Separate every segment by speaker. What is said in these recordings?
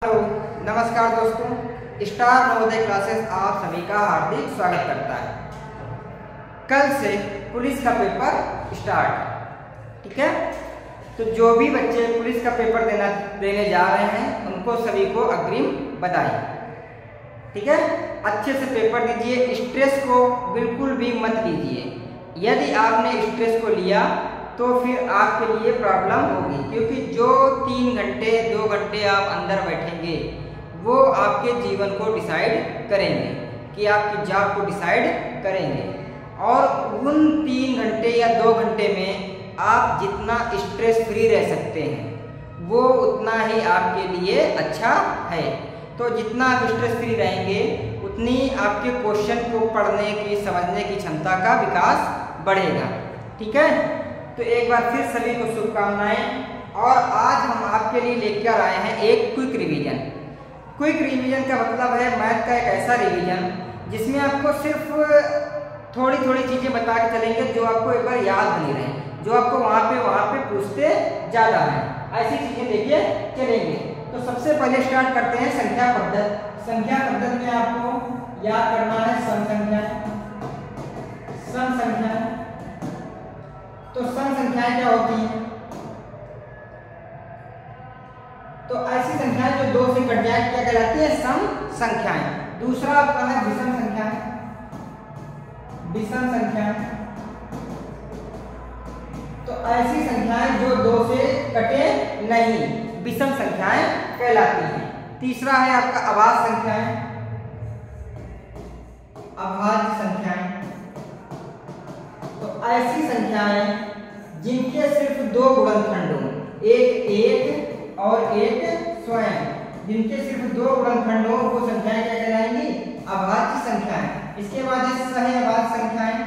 Speaker 1: Hello नमस्कार दोस्तों, star Navodaya classes आप सभी का हार्दिक स्वागत करता है। कल से पुलिस का पेपर स्टार्ट, ठीक है। तो जो भी बच्चे पुलिस का पेपर देने जा रहे हैं उनको सभी को अग्रिम बधाई, ठीक है। अच्छे से पेपर दीजिए, स्ट्रेस को बिल्कुल भी मत लीजिए। यदि आपने स्ट्रेस को लिया तो फिर आपके लिए प्रॉब्लम होगी, क्योंकि जो 3 घंटे 2 घंटे आप अंदर बैठेंगे वो आपके जीवन को डिसाइड करेंगे, कि आपकी जॉब को डिसाइड करेंगे। और उन 3 घंटे या 2 घंटे में आप जितना स्ट्रेस फ्री रह सकते हैं वो उतना ही आपके लिए अच्छा है। तो जितना आप स्ट्रेस फ्री रहेंगे उतनी आपके क्वेश्चन को पढ़ने की समझने की क्षमता का विकास बढ़ेगा, ठीक है। तो एक बार फिर सभी को शुभकामनाएं। और आज हम आपके लिए लेकर आए हैं एक क्विक रिवीजन। क्विक रिवीजन का मतलब है मैथ का एक ऐसा रिवीजन जिसमें आपको सिर्फ थोड़ी थोड़ी चीज़ें बता के चलेंगे जो आपको एक बार याद नहीं रहे, जो आपको वहाँ पे पूछते ज़्यादा हैं, ऐसी चीज़ें लेके चलेंगे। तो सबसे पहले स्टार्ट करते हैं संख्या पद्धति। संख्या पद्धति में आपको याद करना है सम संख्याएं। तो सम संख्याएं क्या होती हैं? तो ऐसी संख्याएं जो 2 से कट जाए क्या कहलाती है? सम संख्याएं। दूसरा आपका है विषम संख्याएं। तो ऐसी संख्याएं जो 2 से कटे नहीं, विषम संख्याएं कहलाती हैं। तीसरा है आपका अभाज्य संख्याएं। तो ऐसी संख्याएं जिनके सिर्फ 2 गुणनखंड हो, एक और एक स्वयं, जिनके सिर्फ 2 गुणनखंड हो वो संख्याएं क्या कहलाएंगी? अभाज्य संख्याएं। इसके बाद है सहअभाज्य संख्याएं।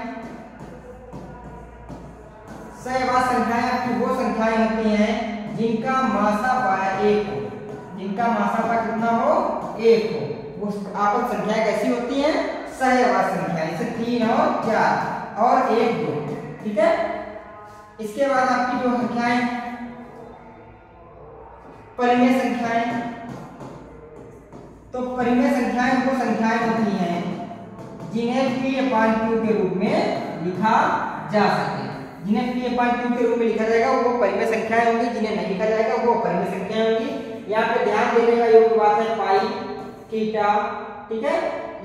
Speaker 1: सहअभाज्य संख्याएं आपकी वो संख्याएं होती हैं जिनका मासा पाया 1 हो, जिनका मासा पाया कितना हो? 1 हो। वो आपस संख्याएं कैसी होती हैं? सहअभाज्य संख्याएं, जैसे 3 और 4 और 1 2, ठीक है। इसके बाद आपकी जो संख्याएं परिमेय संख्याएं। तो परिमेय संख्याएं वो संख्याएं होती हैं जिन्हें P/Q के रूप में लिखा जा सके। जिन्हें P/Q के रूप में लिखा जाएगा वो परिमेय संख्याएं होंगी, जिन्हें नहीं लिखा जाएगा वो परिमेय संख्याएं होंगी। यहाँ पे ध्यान देने का योग्य बात है पाई, थीटा, ठीक है।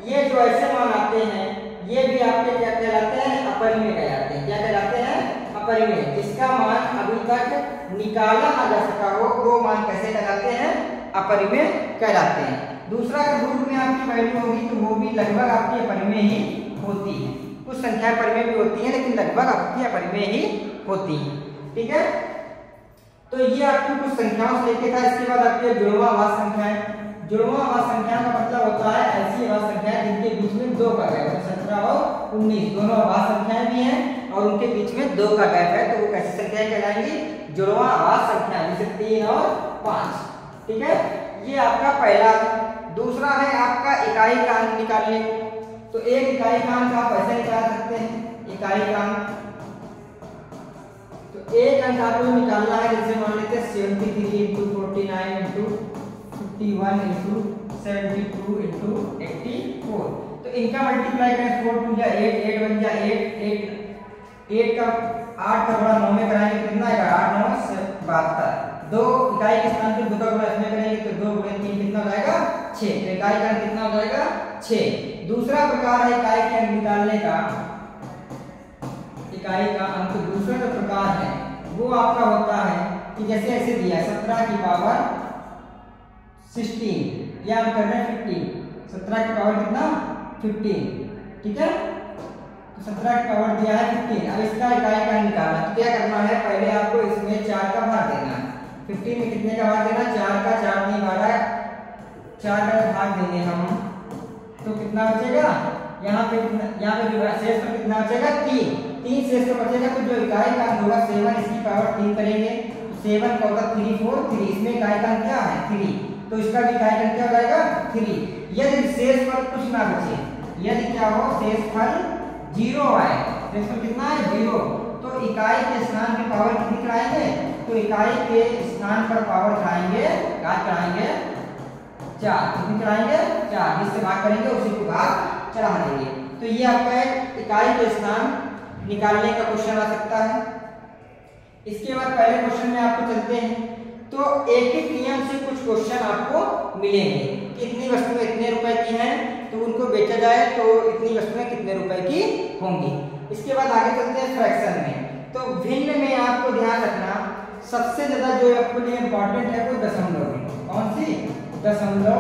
Speaker 1: ये जो ऐसे मान आते हैं ये भी आपके क्या कहलाते हैं? अपरिमेय कहलाते हैं। क्या कहलाते हैं? अपरिमेय। जिसका मान अभी तक निकाला ना जा सका हो वो मान कैसे कहलाते हैं? अपरिमेय कहलाते हैं। दूसरा रूट में आपकी वैल्यू होगी तो वो भी लगभग आपकी अपरिमेय ही होती है। कुछ संख्याएं परिमेय भी होती हैं लेकिन लगभग आपकी अपरिमेय ही होती हैं, ठीक है। तो ये आपकी कुछ संख्याओं से लेके था। इसके बाद आपकी जुड़वां अभाज्य संख्याएं। जुड़वां अभाज्य संख्या का मतलब होता है ऐसी अभाज्य संख्याएं जिनके बीच में 2 का गैप है। 17 और 19 दोनों अभाज्य संख्याएं भी हैं और उनके बीच में 2 का गैप है, तो वो कैसी संख्याएं कहलाएंगी? जुड़वां अभाज्य संख्या, जैसे 3 और 5, ठीक है। ये आपका पहला है। दूसरा है आपका इकाई का अंक निकालने को। तो एक इकाई का अंक आप ऐसे निकाल सकते हैं, इकाई का अंक। तो एक अंक आपको निकालना है, जैसे मान लेते हैं 73 × 49 × 51 × 72 × 84। तो इनका मल्टीप्लाई करें 4 2 जा 8, 8 1 जा 8 का 8 का गुणा 9 में कराएंगे तो कितना आएगा? 8 9 72। 2 इकाई के स्थान पे 2 का गुणा इसमें करेंगे तो 2 × 3 कितना हो जाएगा? 6। तो इकाई का अंक कितना हो जाएगा? 6। दूसरा प्रकार है इकाई के अंक निकालने का। इकाई का अंक दूसरा जो प्रकार है वो आपका होता है कि जैसे ऐसे दिया 17 की पावर 16, या हम कर रहे हैं 15। 17 की पावर कितना? 15, ठीक है। तो 17 की पावर दिया है 15। अब इसका इकाई का निकालना तो क्या करना है? पहले आपको इसमें 4 का भाग देना है। 15 में कितने का भाग देना? 4 का। 4 नहीं 12, 4 का भाग देंगे हम तो कितना बचेगा? यहाँ पे शेष पर कितना बचेगा? 3 शेष पर बचेगा। तो जो इकाई का अंक होगा 7, इसकी पावर 3 करेंगे तो 7 का होगा 3 4 3। इसमें इकाई का अंक क्या है? 3, तो इसका भी इकाई का अंक क्या हो जाएगा? 3। यदि शेष पर कुछ ना बचे, यदि क्या हो शेषफल 0 आए, शेषफल कितना है? 0, तो इकाई के स्थान पे पावर कितनी कराएंगे? तो इकाई के स्थान पर पावर चढ़ाएंगे, क्या चढ़ाएंगे? 4, कितनी चढ़ाएंगे 4, जिससे भाग करेंगे उसी को भाग चढ़ा देंगे। तो ये आपका एक इकाई के स्थान निकालने का क्वेश्चन आ सकता है। इसके बाद पहले क्वेश्चन में आपको चलते हैं, तो एक एक नियम से कुछ क्वेश्चन आपको मिलेंगे कि इतनी वस्तुएं इतने रुपए की हैं तो उनको बेचा जाए तो इतनी वस्तुएं कितने रुपए की होंगी। इसके बाद आगे चलते हैं फ्रैक्शन में। तो भिन्न में आपको ध्यान रखना सबसे ज्यादा जो आपके लिए इंपॉर्टेंट है वो दशमलव भिन्न। कौन सी? दशमलव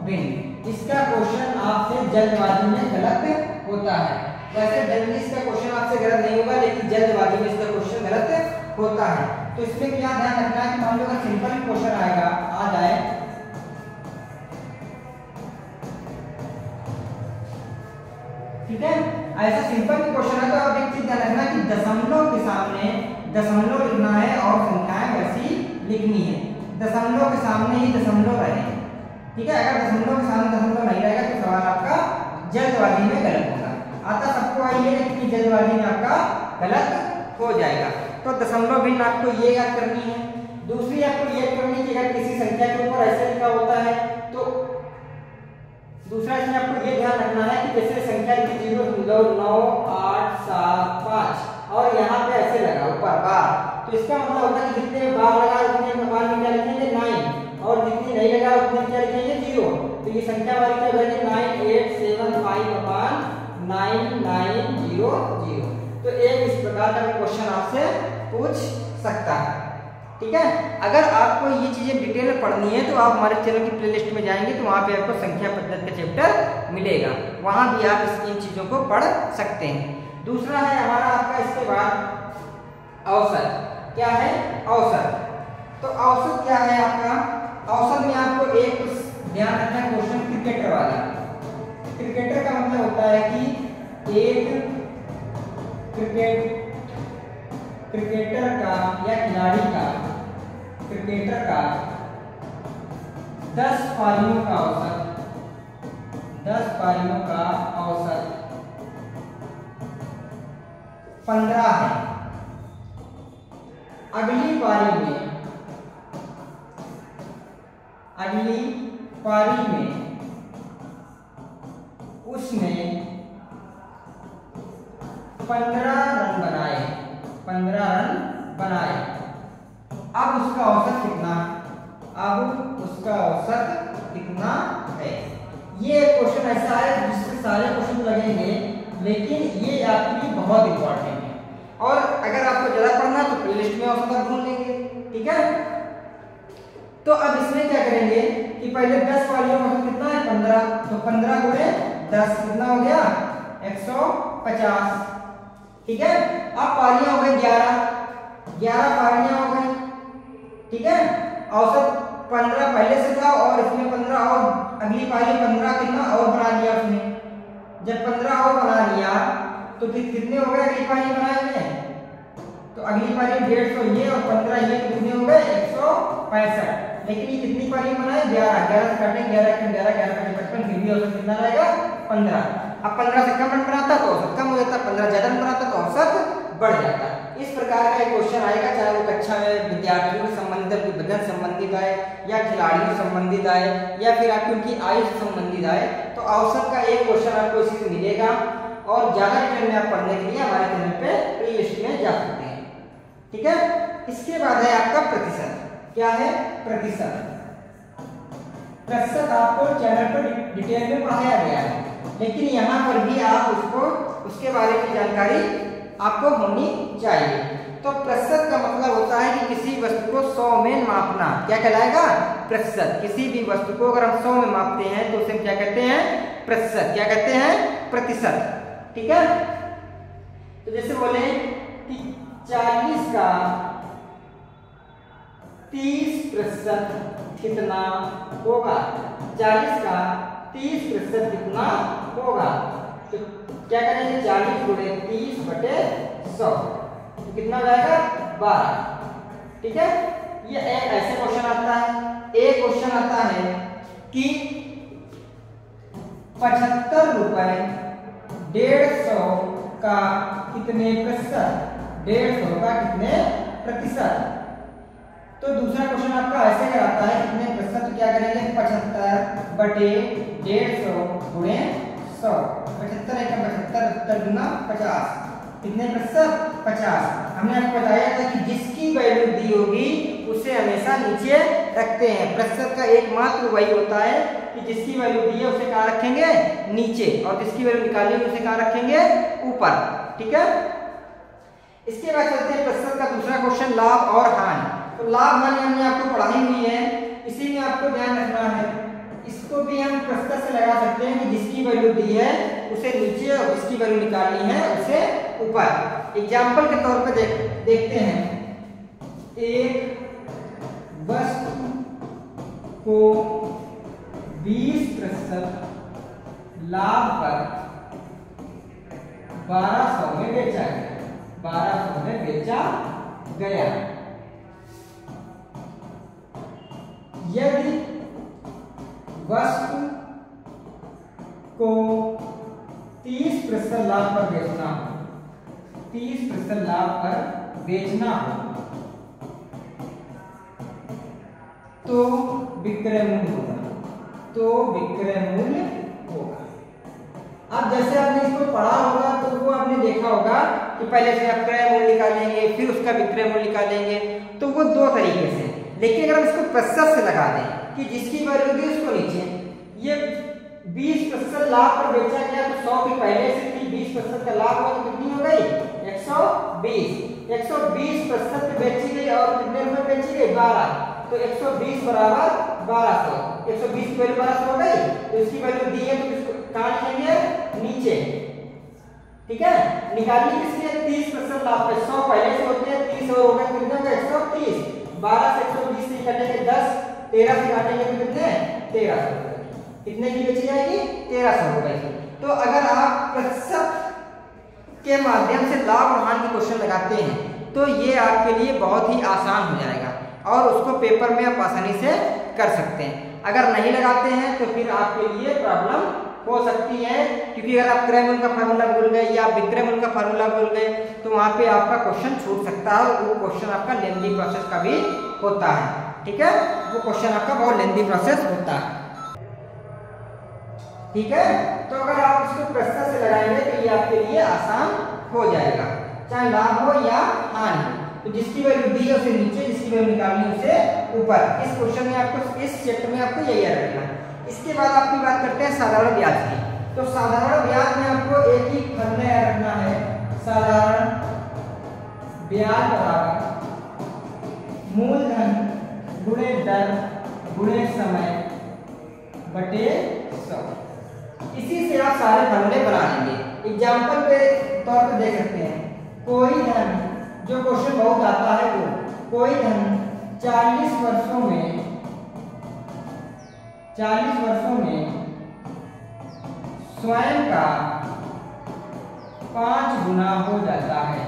Speaker 1: भिन्न। इसका क्वेश्चन आपसे जल्दबाजी में गलत होता है। वैसे जल्दी इसका क्वेश्चन आपसे गलत नहीं होगा, लेकिन जल्दबाजी में इसका क्वेश्चन गलत होता है। तो इसमें क्या ध्यान रखना है कि मान लो अगर सिंपल क्वेश्चन आएगा आ जाए, ठीक है, ऐसा सिंपल क्वेश्चन है तो आप एक चीज ध्यान रखना कि दशमलव के सामने दशमलव लिखना है और संख्याएं वैसी लिखनी है। दशमलव के सामने ही दशमलव रहे, ठीक है। अगर दशमलव के सामने दशमलव नहीं रहेगा तो सवाल आपका जल्दबाजी में गलत होगा। आता सबको आई है कि जल्दबाजी में आपका गलत हो जाएगा। तो दशमलव भिन्न आपको ये याद करनी है। दूसरी आपको याद करनी है कि अगर किसी संख्या के ऊपर ऐसे लिखा होता है तो दूसरा इसमें आपको ये ध्यान रखना है कि जैसे संख्या लिखी 0.98775 और यहाँ पे ऐसे लगा ऊपर बार, तो इसका मतलब होता है कि जितने बार लगा उतने बार में क्या लिखेंगे 9 और जितनी नहीं लगा उतने क्या लिखेंगे 0। तो ये संख्या वाली क्या बनेगी 9875/9900। तो एक इस प्रकार का क्वेश्चन आपसे पूछ सकता है, ठीक है। अगर आपको ये चीजें डिटेल में पढ़नी है तो आप हमारे चैनल की प्लेलिस्ट में जाएंगे तो वहां पे आपको संख्या पद्धति का चैप्टर मिलेगा, वहां भी आप इन चीजों को पढ़ सकते हैं। दूसरा है हमारा आपका इसके बाद औसत। क्या है? औसत। तो औसत क्या है आपका? औसत में आपको एक ध्यान रखना है क्वेश्चन क्रिकेटर वाला। क्रिकेटर का मतलब होता है कि एक क्रिकेटर का या खिलाड़ी का, क्रिकेटर का 10 पारियों का औसत, 10 पारियों का औसत 15 है। अगली पारी में उसने 15 रन बनाए, 15 रन बनाए। अब उसका औसत कितना? अब उसका औसत कितना है? ये क्वेश्चन ऐसा है जिससे सारे क्वेश्चन लगेंगे, लेकिन ये आपके लिए बहुत इंपॉर्टेंट है। और अगर आपको ज्यादा पढ़ना तो प्लेलिस्ट में औसत आप ढूंढ लेंगे, ठीक है। तो अब इसमें क्या करेंगे कि पहले 10 पारियों का औसत कितना है 15, तो 15 गुणे 10 कितना हो गया 150, ठीक है। अब पारियां हो गई 11 पारियां हो गई, ठीक है। औसत 15 पहले से था और इसमें 15 और अगली पारी 15 कितना और बना लिया उसने। जब 15 और बना लिया तो कितने हो गए अगली पारी बनाए में? तो अगली पारी 150 ये और 15 ये कितने हो गए 165। लेकिन ये कितनी पारी बनाए 11 से काटें 11 का 55, फिर भी औसत कितना रहेगा 15। अब 15 से कम रन बनाता तो औसत कम हो जाता, 15 ज्यादा रन बनाता तो औसत बढ़ जाता। इस प्रकार का एक क्वेश्चन आएगा, चाहे वो कक्षा में विद्यार्थियों से संबंधित, उनके वजन संबंधित आए या खिलाड़ियों से संबंधित आए या फिर आपकी उनकी आयु से संबंधित आए, तो औसत का एक क्वेश्चन आपको इसी से मिलेगा। और ज्यादा डिटेल में आप पढ़ने के लिए हमारे चैनल पे प्लेलिस्ट में जा सकते हैं, ठीक है। इसके बाद है आपका प्रतिशत। क्या है? प्रतिशत। प्रतिशत आपको चैनल पर डिटेल में पढ़ाया गया है, लेकिन यहाँ पर भी आप उसके बारे में जानकारी आपको होनी चाहिए। तो प्रतिशत का मतलब होता है कि किसी वस्तु को 100 में मापना। क्या कहलाएगा? प्रतिशत। किसी भी वस्तु को अगर हम 100 में मापते हैं तो उसे क्या कहते हैं? प्रतिशत। क्या कहते हैं? प्रतिशत, ठीक है। तो जैसे बोले कि 40 का 30% कितना होगा? 40 का 30% कितना होगा? तो क्या करेंगे 40 गुणे 30/100 तो कितना हो जाएगा 12, ठीक है। ये एक ऐसे क्वेश्चन आता है। एक क्वेश्चन आता है कि 75 रुपए 150 का कितने प्रतिशत? 150 का कितने प्रतिशत? तो दूसरा क्वेश्चन आपका ऐसे कराता है कितने प्रतिशत, क्या करेंगे 75 बटे 150 गुणे 100। 75 एकम 75, 70 गुना 50, कितने प्रतिशत? 50। हमने आपको बताया था कि जिसकी वैल्यू दी होगी उसे हमेशा नीचे रखते हैं। प्रतिशत का एकमात्र वही होता है कि जिसकी वैल्यू दी है उसे कहाँ रखेंगे? नीचे, और जिसकी वैल्यू निकाली है उसे कहाँ रखेंगे? ऊपर। ठीक है, इसके बाद चलते हैं प्रतिशत का दूसरा क्वेश्चन, लाभ और हानि। तो लाभ हानि हमने आपको पढ़ाई हुई है, इसी में आपको ध्यान रखना है। इसको भी हम प्रतिशत से लगा सकते हैं कि जिसकी वैल्यू दी है उसे नीचे और जिसकी वैल्यू निकालनी है उसे ऊपर। एग्जाम्पल के तौर पर देखते हैं, एक वस्तु को 20% लाभ पर 1200 में बेचा गया, 1200 में बेचा गया। यदि वस्तु को 30% लाभ पर बेचना हो, 30% लाभ पर बेचना हो तो विक्रय मूल्य होगा, तो विक्रय मूल्य होगा। अब जैसे आपने इसको पढ़ा होगा तो वो आपने देखा होगा कि पहले से आप क्रय मूल्य निकालेंगे, फिर उसका विक्रय मूल्य निकालेंगे, तो वो दो तरीके से। लेकिन अगर हम इसको प्रतिशत से लगा दें कि जिसकी वैल्यू दी उसको नीचे, ये 20% लाभ पर बेचा गया तो 100 की पहले से थी, 20% का लाभ हुआ तो कितनी हो गई? 120। 120% पे बेची गई और कितने रुपए बेची गई? 12। तो 120 बराबर 1200। 120 की वैल्यू 1200 हो गई, तो इसकी वैल्यू दी है तो इसको कहाँ लिखेंगे? नीचे। ठीक है, निकालनी किसकी है? 30% लाभ पे 100 पहले से होते हैं, 30 और होगा कितने होगा? 130। 12 से 120 से निकालेंगे 10, 13 से काटेंगे तो कितने? 1300। कितने की बेची जाएगी? 1300 रुपए की। तो अगर आप प्रतिशत के माध्यम से लाभ और हानि के क्वेश्चन लगाते हैं तो ये आपके लिए बहुत ही आसान हो जाएगा और उसको पेपर में आप आसानी से कर सकते हैं। अगर नहीं लगाते हैं तो फिर आपके लिए प्रॉब्लम हो सकती है, क्योंकि अगर आप क्रय मूल्य का फार्मूला भूल गए या विक्रय मूल्य का फार्मूला भूल गए तो वहां पे आपका क्वेश्चन छूट सकता है और वो क्वेश्चन आपका लेंथी प्रोसेस का भी होता है। ठीक है, वो क्वेश्चन आपका बहुत लेंथी प्रोसेस होता है। ठीक है, तो अगर आप इसको प्रतिशत से लगाएंगे तो ये आपके लिए आसान हो जाएगा, चाहे लाभ हो या हानि। तो जिसकी वैल्यू दी है उसे नीचे, जिसकी वैल्यू निकालनी है उसे ऊपर। इस क्वेश्चन में आपको, इस चैप्टर में आपको यही याद रखना है। इसके बाद आपकी बात करते हैं साधारण ब्याज की। तो साधारण ब्याज में आपको एक ही फंडा याद रखना है, साधारण ब्याज बराबर मूलधन गुणे दर गुणे समय बटे 100। इसी से आप सारे फॉर्मूले बना लेंगे। एग्जाम्पल के तौर पर देख सकते हैं, कोई धन, जो क्वेश्चन बहुत आता है वो, कोई धन 40 वर्षों में स्वयं का 5 गुना हो जाता है,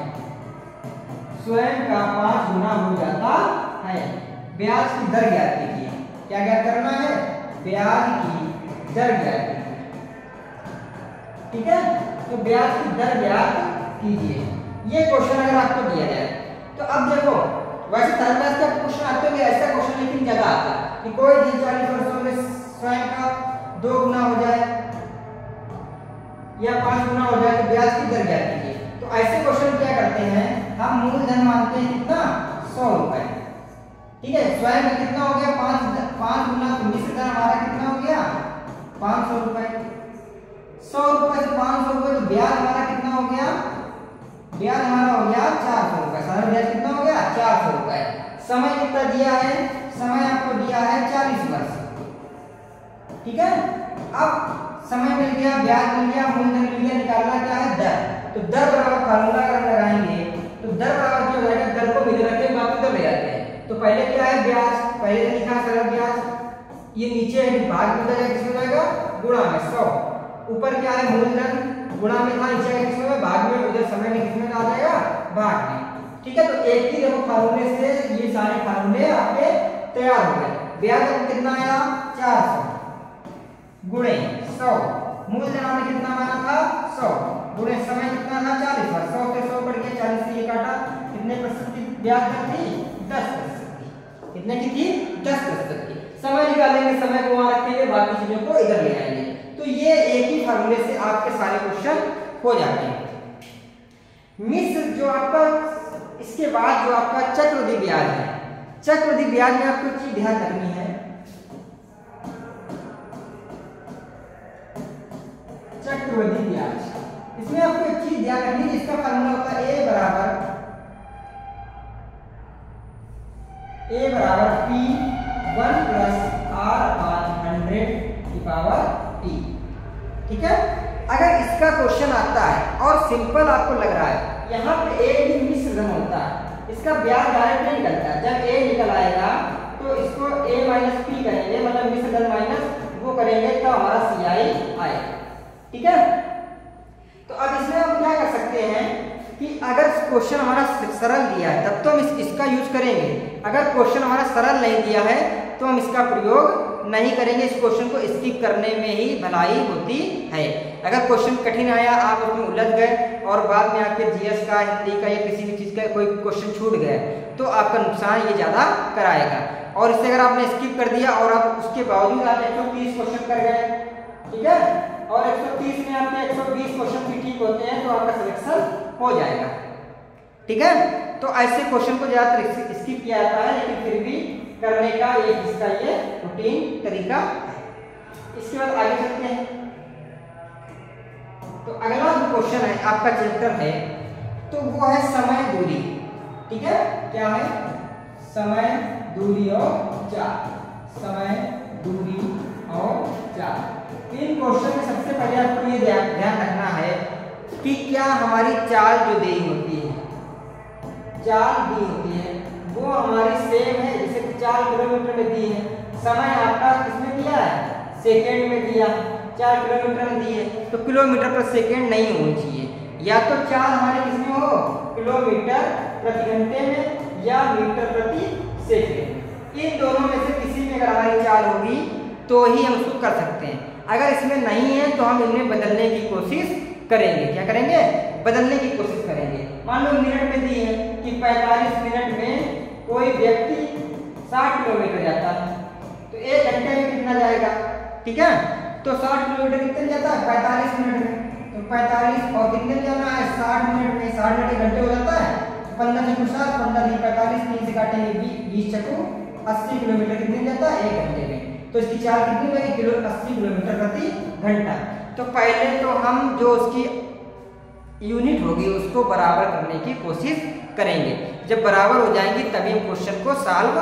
Speaker 1: स्वयं का 5 गुना हो जाता है। ब्याज की दर ज्ञात कीजिए। क्या ज्ञात करना है? ब्याज की दर ज्ञात कीजिए। ठीक है, तो ब्याज की दर ज्ञात कीजिए। ये क्वेश्चन अगर आपको दिया जाए तो अब देखो, वैसे तरह तरह के क्वेश्चन आते हैं, ऐसा क्वेश्चन लेकिन ज्यादा आता है कि कोई दिन 40 वर्षों में स्वयं का 2 गुना हो जाए या 5 गुना हो जाए तो ब्याज की दर ज्ञात कीजिए। तो ऐसे क्वेश्चन क्या करते हैं, हम मूलधन मानते हैं कितना? 100 रुपए। ठीक है, स्वयं में कितना हो गया? 5 गुना, तो निश्चित दर हमारा कितना हो गया? 500 रुपए। 100 रुपए से 500 रुपए, तो ब्याज हमारा कितना हो गया? ब्याज हमारा हो गया 400 रुपए। साधारण ब्याज कितना हो गया? 400 रुपए। समय कितना दिया है? समय आपको दिया है 40 वर्ष। ठीक है, अब समय मिल गया, ब्याज मिल गया, मूलधन मिल गया, निकालना क्या है? दर। तो दर बराबर फार्मूला अगर लगाएंगे तो दर बराबर क्या हो जाएगा? दर को मिल रखे बाकी दर ले जाते हैं। तो पहले क्या है? ब्याज, पहले से लिखा सरल ब्याज, ये नीचे है, भाग में जाएगा, किसमें जाएगा? गुणा में 100। ऊपर क्या है? मूलधन, गुणा में था, नीचे है किसमें? भाग में, उधर समय में किसमें आ जाएगा? भाग में। ठीक है, तो एक ही देखो फार्मूले से ये सारे फार्मूले आपके तैयार हो गए। ब्याज कितना आया? 400 गुणे 100, मूलधन हमने कितना माना था? 100 गुणे समय कितना था? 40 वर्ष। 100 से 100 बढ़ गया, 40 से ये काटा, कितने प्रतिशत की ब्याज दर थी? 10%। कितने की थी? 10% की। समय निकालेंगे, समय को वहां रखेंगे, बाकी चीजें चीजों को इधर ले आएंगे। तो ये एक ही फार्मूले से आपके सारे क्वेश्चन हो जाते हैं। मिश्र जो आपका, इसके बाद जो आपका चक्रवृद्धि ब्याज है, चक्रवृद्धि ब्याज में आपको चीज ध्यान रखनी है, चक्रवृद्धि ब्याज, इसमें आपको एक चीज ध्यान रखनी है, इसका फार्मूला होता है ए बराबर P1 प्लस R/100 ठीक है। अगर इसका क्वेश्चन आता है और सिंपल आपको लग रहा है, यहाँ पे ए भी मिश्र धन होता है, इसका ब्याज डायरेक्ट नहीं निकलता है। जब ए निकल आएगा तो इसको a माइनस पी करेंगे, मतलब मिश्र धन माइनस वो करेंगे तो हमारा CI आएगा। ठीक है। तो अब इसमें हम क्या कर सकते हैं कि अगर क्वेश्चन हमारा सरल दिया है तब तो हम इसका यूज करेंगे, अगर क्वेश्चन हमारा सरल नहीं दिया है तो हम इसका प्रयोग नहीं करेंगे, इस क्वेश्चन को स्किप करने में ही भलाई होती है। अगर क्वेश्चन कठिन आया, आप उसमें उलझ गए और बाद में आपके जीएस का, हिंदी का या किसी भी चीज़ का कोई क्वेश्चन छूट गया तो आपका नुकसान ये ज़्यादा कराएगा। और इससे अगर आपने स्किप कर दिया और आप उसके बावजूद आप 130 क्वेश्चन कर गए, ठीक है, और 130 में आपके 120 क्वेश्चन भी ठीक होते हैं तो आपका सिलेक्शन हो जाएगा। ठीक है। तो ऐसे क्वेश्चन को ज़्यादातर स्किप किया जाता है, लेकिन फिर भी करने का एक इसका ये रूटीन तरीका है। इसके बाद आगे चलते हैं। तो अगला जो क्वेश्चन है आपका चैप्टर है तो वो है समय दूरी। ठीक है, क्या है? समय दूरी और चाल, समय दूरी और चाल। इन क्वेश्चन में सबसे पहले आपको ये ध्यान रखना है कि क्या हमारी चाल जो दी होती है, चाल दी होती है वो हमारी सेम है, जैसे 4 किलोमीटर में दी है, समय आपका किसमें दिया है? सेकेंड में दिया, 4 किलोमीटर में दी है, तो किलोमीटर पर सेकेंड नहीं होनी चाहिए। या तो चाल हमारे किसमें हो, किलोमीटर प्रति घंटे में या मीटर प्रति सेकेंड। इन दोनों में से किसी में अगर हमारी चाल होगी तो ही हम उसको कर सकते हैं। अगर इसमें नहीं है तो हम इन्हें बदलने की कोशिश करेंगे। क्या करेंगे? बदलने की कोशिश करेंगे। मान लो मिनट में दी है कि 45 मिनट में कोई व्यक्ति 60 किलोमीटर जाता है, तो 1 घंटे में कितना जाएगा? ठीक है, तो 60 किलोमीटर कितने जाता है? 45 मिनट में। तो 45 और कितने जाना है? 60 मिनट में। 60 मिनट घंटे हो जाता है, 15 चक्कू 7, 15 दिन 45, 3 से काटेंगे 20 चक्कू 80 किलोमीटर कितने जाता है? 1 घंटे में। तो इसकी चाल कितनी लगेगी? 80 किलोमीटर प्रति घंटा। तो पहले तो हम जो उसकी यूनिट होगी उसको बराबर करने की कोशिश करेंगे। जब बराबर हो जाएंगी तभी हम क्वेश्चन को सॉल्व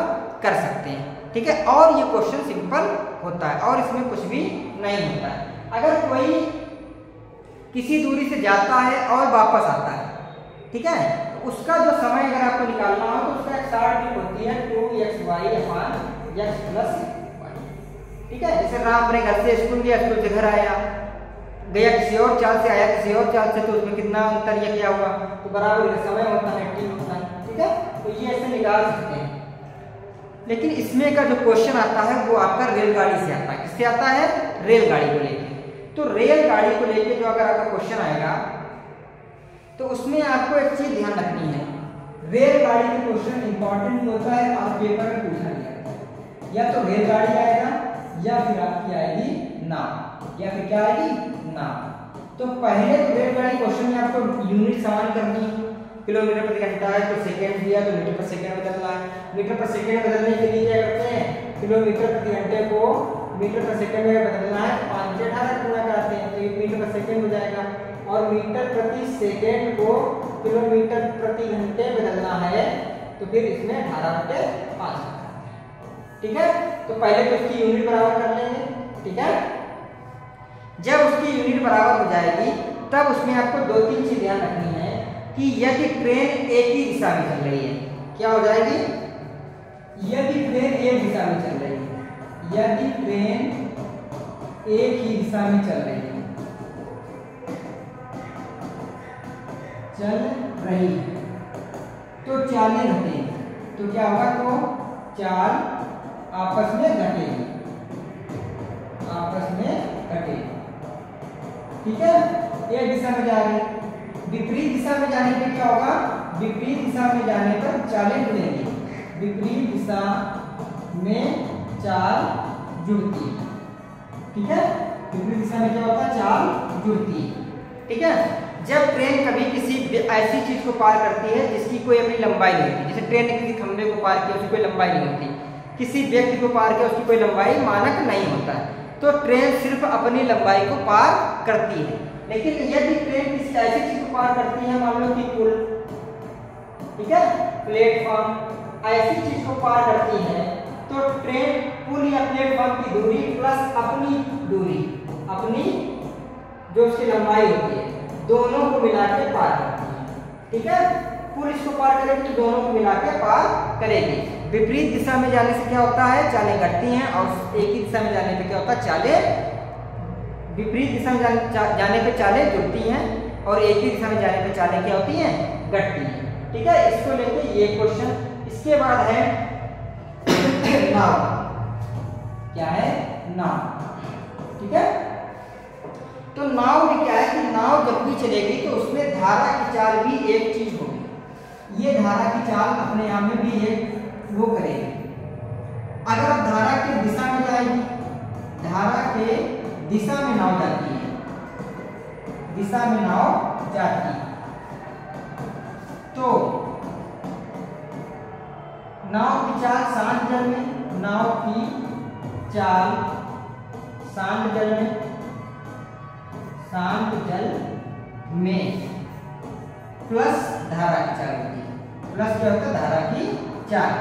Speaker 1: कर सकते हैं। ठीक है, और ये क्वेश्चन सिंपल होता है और इसमें कुछ भी नहीं होता है। अगर कोई किसी दूरी से जाता है और वापस आता है, ठीक है, तो उसका जो समय अगर आपको निकालना हो तो उसका एक शॉर्ट होती है 2xy/x + y। ठीक है, जैसे राम अपने घर से स्कूल गया, स्कूल से घर आया, गया किसी और चाल से, आया किसी और चाल से, तो उसमें कितना अंतर या क्या हुआ? तो बराबर समय होता है, t होता है। ठीक है, तो ये ऐसे निकाल सकते हैं। लेकिन इसमें का जो क्वेश्चन आता है वो आपका रेलगाड़ी से आता है। किससे आता है? रेलगाड़ी को लेके। तो रेलगाड़ी को लेके जो अगर आपका क्वेश्चन आएगा तो उसमें आपको एक चीज ध्यान रखनी है, रेलगाड़ी के क्वेश्चन इंपॉर्टेंट होता है और पेपर में पूछा गया। या तो रेलगाड़ी आएगा या फिर आपकी आएगी नाव, या फिर क्या आएगी? नाव। तो पहले तो रेलगाड़ी क्वेश्चन में आपको यूनिट समान करनी है। किलोमीटर प्रति घंटा है तो सेकेंड दिया तो मीटर पर सेकेंड बदलना है। मीटर पर सेकेंड बदलने के लिए क्या करते हैं? किलोमीटर प्रति घंटे को मीटर पर सेकेंड में बदलना है, 5 से 18 गुना कराते हैं तो 1 मीटर पर सेकेंड हो जाएगा। और मीटर प्रति सेकेंड को किलोमीटर प्रति घंटे बदलना है तो फिर इसमें 18/5। ठीक है, तो पहले तो इसकी यूनिट बराबर कर लेंगे। ठीक है, जब उसकी यूनिट बराबर हो जाएगी तब उसमें आपको 2-3 चीज ध्यान रखनी है कि यदि ट्रेन एक ही दिशा में चल रही है, क्या हो जाएगी? यदि ट्रेन एक दिशा में चल रही है, यदि ट्रेन एक ही दिशा में चल रही है, तो चालें घटेगी। तो क्या होगा? तो चाल आपस में घटेगी, आपस में घटेगी। ठीक है, एक दिशा में जा रही है, विपरीत दिशा में जाने पर क्या होगा? विपरीत दिशा में जाने पर चालें जुड़ेंगी, विपरीत दिशा में चाल जुड़ती है। ठीक है, विपरीत दिशा में क्या होता है, चाल जुड़ती है। ठीक है, जब ट्रेन कभी किसी ऐसी चीज को पार करती है जिसकी कोई अपनी लंबाई नहीं होती, जैसे ट्रेन ने किसी खंभे को पार किया, उसकी कोई लंबाई नहीं होती, किसी व्यक्ति को पार किया, उसकी कोई लंबाई मानक नहीं होता है, तो ट्रेन सिर्फ अपनी लंबाई को पार करती है। लेकिन यदि ट्रेन किसी ऐसी चीज को पार करती है, मान लो कि पुल, ठीक है, प्लेटफॉर्म, ऐसी चीज को पार करती है, तो ट्रेन पुल या प्लेटफॉर्म की दूरी प्लस अपनी दूरी, अपनी जो उसकी लंबाई होती है, दोनों को मिला के पार करती है। ठीक है, पुल इसको पार करेगी तो दोनों को मिला के पार करेगी। विपरीत दिशा में जाने से क्या होता है, चालें घटती हैं, और एक ही दिशा में जाने पे क्या होता है, चालें, विपरीत दिशा में जाने पे चालें जुड़ती हैं, और एक ही दिशा में जाने पे चालें क्या होती हैं, घटती हैं। ठीक है, इसको लेके ये क्वेश्चन। इसके बाद है नाव। क्या है, नाव। ठीक है, तो नाव में क्या है कि नाव जब भी चलेगी तो उसमें धारा की चाल भी एक चीज होगी। ये धारा की चाल अपने आप में भी एक वो करेगी। अगर आप धारा की दिशा में जाएगी, धारा के दिशा में नाव जाती है, दिशा में नाव जाती है, तो नाव की चाल शांत जल में, नाव की चाल शांत जल में, शांत जल में प्लस धारा की चाल होती है। प्लस क्या होता है, धारा की चाल।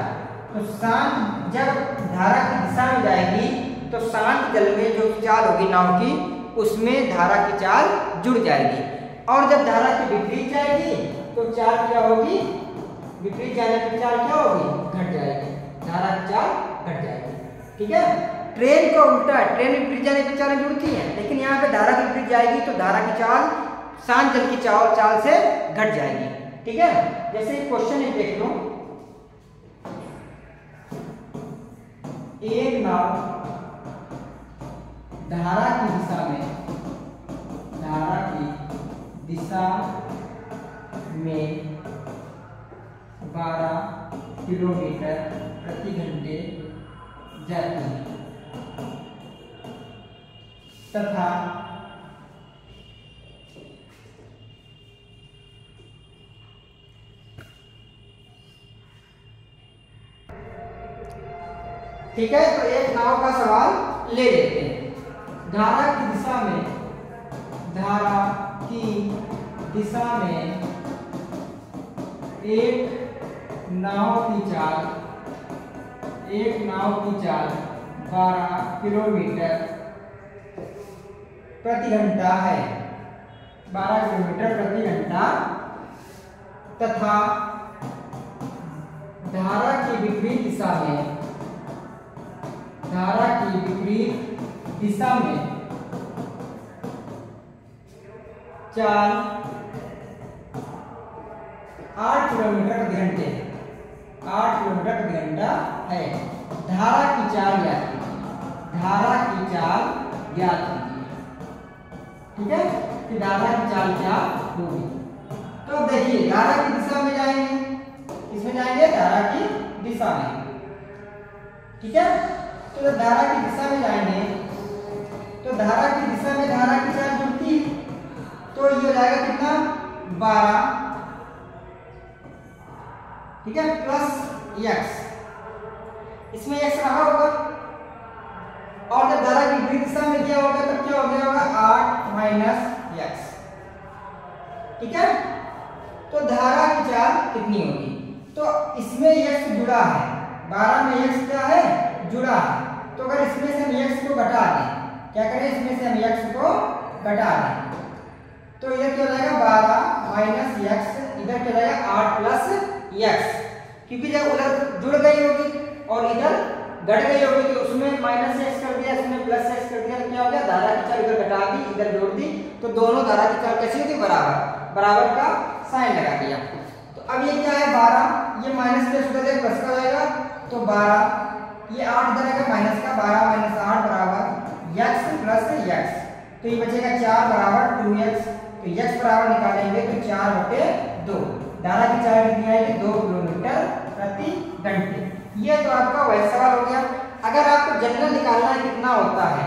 Speaker 1: तो शांत, जब धारा की दिशा में जाएगी तो शांत जल में जो चाल होगी नाव की, उसमें धारा की चाल जुड़ जाएगी, और जब धारा की विपरीत जाएगी तो चाल क्या होगी, विपरीत जाने की चाल क्या होगी, घट जाएगी, धारा की चाल घट जाएगी। ठीक है, ट्रेन का उल्टा है, ट्रेन विपरीत जाने की चालें जुड़ती हैं, लेकिन यहाँ पे धारा की विपरीत जाएगी तो धारा की चाल शांत जल की चाल से घट जाएगी। ठीक है, जैसे क्वेश्चन है, देख लो, एक नाव धारा की दिशा में, धारा की दिशा में 12 किलोमीटर प्रति घंटे जाती है तथा ठीक है, तो एक नाव का सवाल ले लेते हैं। धारा की दिशा में, धारा की दिशा में एक नाव की चाल, एक नाव की चाल 12 किलोमीटर प्रति घंटा है, 12 किलोमीटर प्रति घंटा, तथा धारा की विपरीत दिशा में, धारा की विपरीत दिशा में चाल 8 किलोमीटर प्रति घंटे, 8 किलोमीटर प्रति घंटा है। धारा की चाल ज्ञात कीजिए, धारा की चाल ज्ञात कीजिए। ठीक है, कि धारा की चाल क्या होगी। तो देखिए, धारा की दिशा में जाएंगे, इसमें जाएंगे धारा की दिशा में। ठीक है, तो जब धारा की दिशा में जाएंगे तो धारा की दिशा में धारा की चाल जुड़ती है, तो ये हो जाएगा कितना, 12, ठीक है, प्लस x, इसमें x रहा होगा, और जब धारा की विपरीत दिशा में क्या होगा तब क्या हो गया होगा, 8 माइनस x। ठीक है, तो धारा की चाल कितनी होगी, तो इसमें x जुड़ा है, 12 में x क्या है, जुड़ा है, तो अगर इसमें से हम x को घटा दें, क्या करें, इसमें से हम x को घटा दें, तो इधर क्या हो जाएगा, 12 माइनस x, इधर क्या हो जाएगा 8 प्लस x, क्योंकि जब उधर जुड़ गई होगी और इधर घट गई होगी तो उसमें माइनस x कर दिया, इसमें प्लस x कर दिया, तो क्या हो गया, धारा की चाल इधर घटा दी, इधर जोड़ दी, तो दोनों धारा की चाल कैसी होगी, बराबर, बराबर का साइन लगा दिया। तो अब ये क्या है, 12, ये माइनस प्लस उधर जाएगा, प्लस का जाएगा, तो 12, ये 8 इधर आएगा माइनस का, 12 माइनस 8 बराबर x प्लस x, तो ये बचेगा 4 बराबर 2x, तो x बराबर निकालेंगे तो 4/2, धारा की चाल कितनी आएगी, 2 किलोमीटर प्रति घंटे। ये तो आपका वह सवाल हो गया। अगर आपको जनरल निकालना है कितना होता है,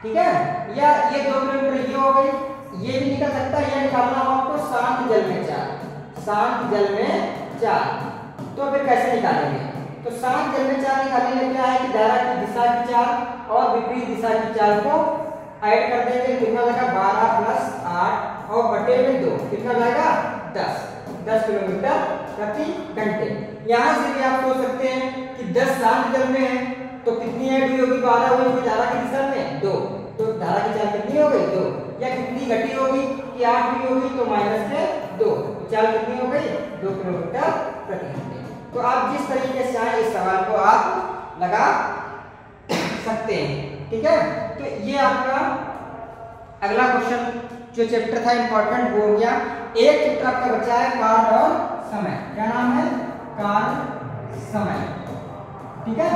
Speaker 1: ठीक है, या ये 2 किलोमीटर ये हो गई, ये भी निकल सकता है, ये निकालना हो आपको शांत जल में 4, शांत जल में 4। तो फिर कैसे निकालेंगे? तो शांत जल में 4 निकालने में क्या है कि धारा की दिशा की 4 और विपरीत दिशा की 4 को ऐड कर देंगे, कितना जाएगा 12 + 8 और बटे में 2, कितना जाएगा 10 किलोमीटर प्रति घंटे। यहाँ से भी आप सोच सकते हैं कि 10 शांत जल में है तो कितनी ऐड हुई होगी, 12 हुई होगी धारा की दिशा में 2, तो धारा की 4 कितनी हो गई 2, या कितनी घटी होगी कि 8 हुई होगी तो -2, तो 4 कितनी हो गई 2 किलोमीटर प्रति घंटे। तो आप जिस तरीके से चाहें इस सवाल को आप लगा सकते हैं, ठीक है। तो ये आपका अगला क्वेश्चन जो चैप्टर था इंपॉर्टेंट वो हो गया। एक चैप्टर आपका बचा है काल और समय, क्या नाम है काल समय, ठीक है।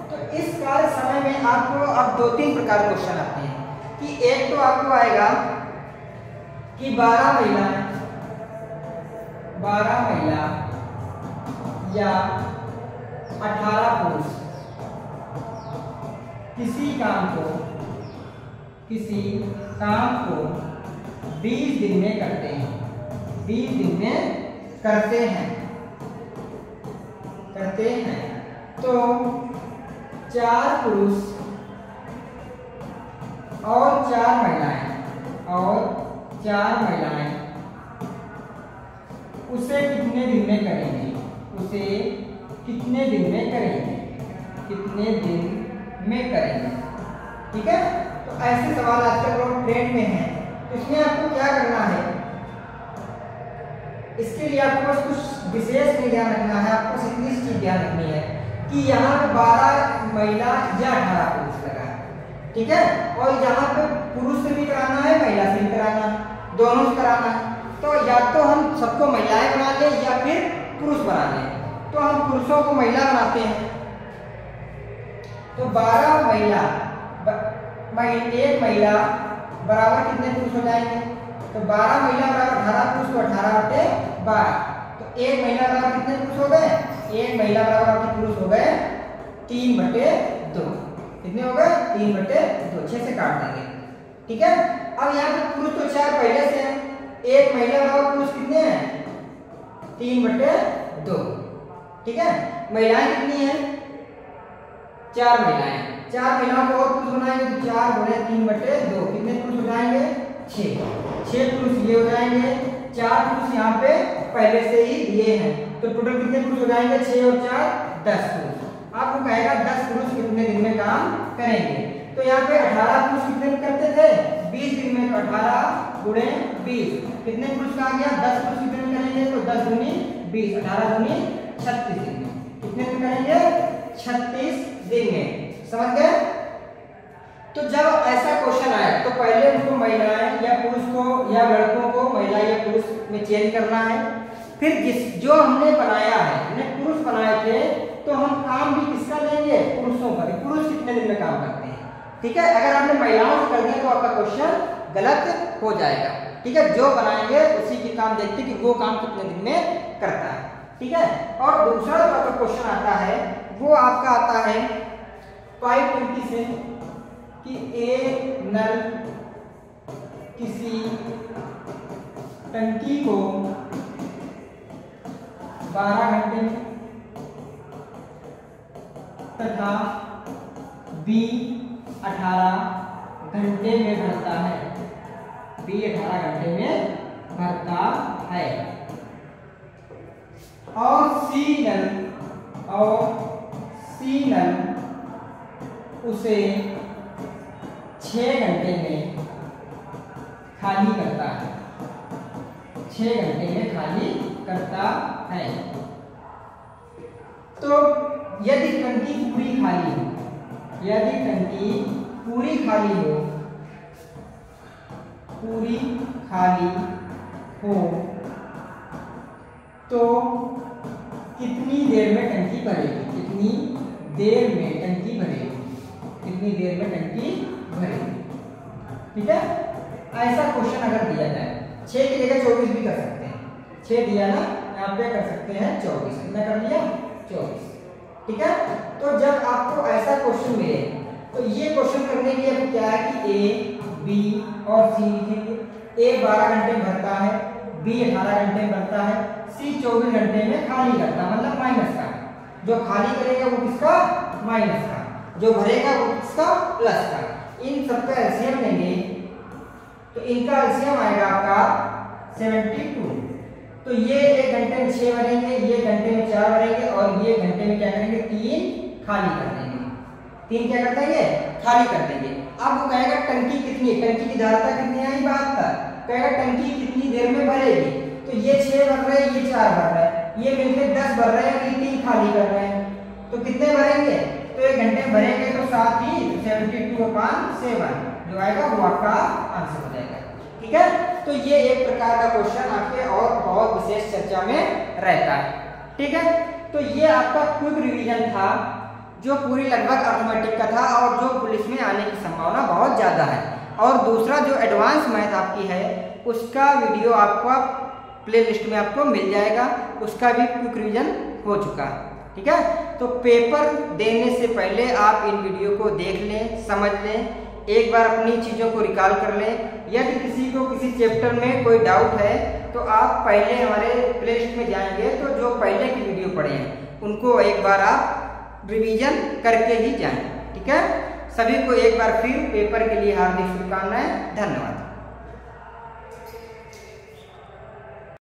Speaker 1: तो इस काल समय में आपको अब 2-3 प्रकार के क्वेश्चन आते हैं कि एक तो आपको आएगा कि 12 महिला या 18 पुरुष किसी काम को 20 दिन में करते हैं, 20 दिन में करते हैं। तो 4 पुरुष और 4 महिलाएं उसे कितने दिन में करेंगे, ठीक है। तो ऐसे सवाल आजकल लोग ट्रेंड में हैं, तो इसमें आपको क्या करना है, इसके लिए आपको बस कुछ विशेष ध्यान रखना है, आपको इतनी चीज ध्यान रखनी है कि यहाँ पे 12 महिला या 18 पुरुष लगा है, ठीक है, और यहाँ पे पुरुष से भी कराना है महिला से भी कराना है, दोनों से कराना है। तो या तो हम सबको महिलाएं बना लें या फिर पुरुष बना लें, तो हम पुरुषों को महिला बनाते हैं। तो 12 महिला एक महिला बराबर कितने पुरुष हो जाएंगे, तो 12 महिला बराबर 18 पुरुष, तो 18/12। तो एक महिला बराबर कितने पुरुष हो गए, एक महिला बराबर आपके पुरुष हो गए 3/2, कितने हो गए 3/2, 6 से काट देंगे, ठीक है। अब यहाँ पे पुरुष तो 4 पहले से हैं, एक महिला बराबर पुरुष कितने हैं 3/2, ठीक है। महिलाएं कितनी हैं 4 महिलाएं, 4 महिलाओं को और पुरुष बनाएंगे तो 4 गुणे 3/2, कितने पुरुष हो जाएंगे 6 पुरुष ये हो जाएंगे, 4 पुरुष यहाँ पे पहले से ही दिए हैं, तो टोटल कितने पुरुष हो जाएंगे 6 और 4 10 पुरुष। आपको कहेगा 10 पुरुष कितने दिन में काम करेंगे, तो यहाँ पे 18 पुरुष कितने दिन करते थे 20 दिन में, तो 18 गुणे 20 कितने पुरुष का आ गया, 10 पुरुष कितने दिन करेंगे, तो 10 दूनी 20, 18 दूनी 36 दिन में, कितने दिन करेंगे 36 दिन में, समझ गए। तो जब ऐसा क्वेश्चन आए तो पहले उनको महिलाएं या पुरुष को या लड़कों को महिला या पुरुष में चेंज करना है, फिर जो हमने बनाया है, हमने पुरुष बनाए थे, तो हम काम भी किसका लेंगे पुरुषों का, पुरुष कितने दिन में काम करते हैं, ठीक है। अगर आपने महिलाओं से कर दिया तो आपका क्वेश्चन गलत हो जाएगा, ठीक है। जो बनाएंगे उसी की काम देखते कि वो काम कितने दिन में करता है, ठीक है। और दूसरा जो आपका क्वेश्चन आता है वो आपका आता है 520 से कि एक नल किसी टंकी को 12 घंटे तथा B 18 घंटे में भरता है, B 18 घंटे में भरता है, और C नल उसे 6 घंटे में खाली करता है, 6 घंटे में खाली करता है। तो यदि टंकी पूरी खाली हो, यदि टंकी पूरी खाली हो तो कितनी देर में टंकी भरेगी, कितनी देर में टंकी भरेगी, ठीक है। ऐसा क्वेश्चन अगर दिया जाए 6 की जगह 24 भी कर सकते हैं, 6 दिया ना, यहाँ पे कर सकते हैं 24, कितना कर लिया 24, ठीक है। तो जब आपको ऐसा क्वेश्चन मिले तो ये क्वेश्चन करने के लिए अब क्या है कि ए, बी और सी लिखेंगे। ए 12 घंटे में भरता है, बी 18 घंटे में भरता है, सी 24 घंटे में खाली करता है, मतलब माइनस का। जो खाली करेगा वो किसका? माइनस का। जो भरेगा वो किसका? प्लस का। इन सबका एलसीएम लेंगे तो इनका एलसीएम आएगा आपका 72। तो ये 1 घंटे में 6 भरेंगे, ये घंटे में 4 भरेंगे और ये घंटे में क्या करेंगे? 3 खाली कर देंगे। 3 क्या कर देंगे? खाली कर देंगे। अब वो कहेगा टंकी कितनी है, टंकी की धारता कितनी आई? 72। कहेगा टंकी कितनी देर में भरेगी? तो ये 6 भर रहे हैं, ये 4 भर रहे हैं, ये मिलकर 10 भर रहे हैं और ये 3 खाली कर रहे हैं। तो कितने भरेंगे? तो 1 घंटे में भरेंगे तो साथ ही 72/7 जो आएगा वो आपका आंसर हो जाएगा। ठीक है, तो ये एक प्रकार का क्वेश्चन आपके और बहुत विशेष चर्चा में रहता है। ठीक है, तो ये आपका क्विक रिवीजन था जो पूरी लगभग अर्थमेटिक का था और जो पुलिस में आने की संभावना बहुत ज्यादा है। और दूसरा जो एडवांस मैथ आपकी है उसका वीडियो आपको प्लेलिस्ट में आपको मिल जाएगा, उसका भी क्विक रिवीजन हो चुका है। ठीक है, तो पेपर देने से पहले आप इन वीडियो को देख लें, समझ लें, एक बार अपनी चीज़ों को रिकॉल कर लें। यदि किसी को किसी चैप्टर में कोई डाउट है तो आप पहले हमारे प्लेलिस्ट में जाएंगे तो जो पहले की वीडियो पढ़े हैं उनको एक बार आप रिवीजन करके ही जाएं। ठीक है, सभी को एक बार फिर पेपर के लिए हार्दिक शुभकामनाएं। धन्यवाद।